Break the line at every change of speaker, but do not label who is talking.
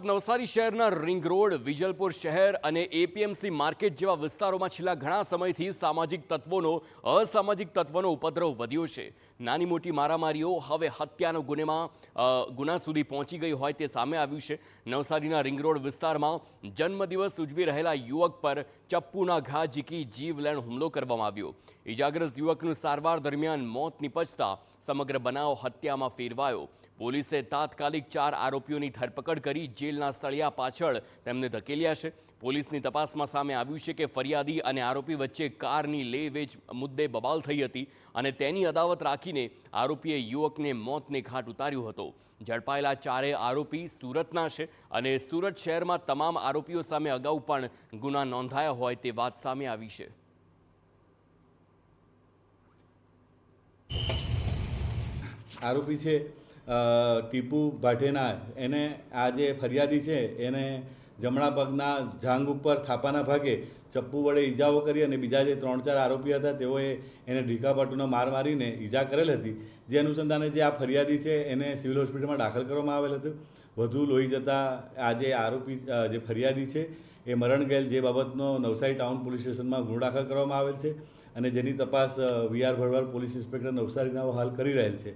તરફ નવસારી શહેરના ring road, Vijalpur શહેર અને એપીએમસી માર્કેટ જેવા વિસ્તારોમાં છેલ્લા ઘણા સમયથી અસામાજિક તત્વોનો ઉપદ્રવ વધ્યો છે। નાની મોટી મારામારીઓ હવે હત્યાનો ગુના સુધી પહોંચી ગઈ હોય તે સામે આવ્યું છે। નવસારીના રિંગ રોડ વિસ્તારમાં જન્મદિવસ ઉજવી રહેલા યુવક પર ચપ્પુના ઘા ઝીકી જીવલેણ હુમલો કરવામાં આવ્યો। ઇજાગ્રસ્ત યુવકનું સારવાર દરમિયાન મોત નિપજતા સમગ્ર બનાવ હત્યામાં ફેરવાયો। પોલીસે તાત્કાલિક 4 આરોપીઓની ધરપકડ કરી જેલના સળિયા પાછળ તેમને ધકેલ્યા છે। પોલીસની તપાસમાં સામે આવ્યું છે કે ફરિયાદી અને આરોપી વચ્ચે કારની લે વેચ મુદ્દે બબાલ થઈ હતી અને તેની અદાવત રાખીને આરોપીએ યુવકને મોતને ઘાટ ઉતાર્યો હતો। ઝડપાયેલા 4 આરોપી સુરતના છે અને સુરત શહેરમાં તમામ આરોપીઓ સામે અગાઉ પણ ગુના નોંધાયા હોય તે વાત સામે આવી છે।
આરોપી છે ટીપુ ભાટેના, એને આ જે ફરિયાદી છે એને જમણા પગના જાંઘ ઉપર થાપાના ભાગે ચપ્પુ વડે ઈજાઓ કરી અને બીજા જે 3-4 આરોપી હતા તેઓએ એને ઢીકાપાટુનો માર મારીને ઈજા કરેલ હતી। જે અનુસંધાને જે આ ફરિયાદી છે એને સિવિલ હોસ્પિટલમાં દાખલ કરવામાં આવેલ હતું। વધુ લોહી જતાં આ જે આરોપી જે ફરિયાદી છે એ મરણ ગયેલ, જે બાબતનો નવસારી ટાઉન પોલીસ સ્ટેશનમાં ગુનો દાખલ કરવામાં આવેલ છે અને જેની તપાસ વીઆર ભરવાડ પોલીસ ઇન્સ્પેક્ટર નવસારીના હાલ કરી રહેલ છે।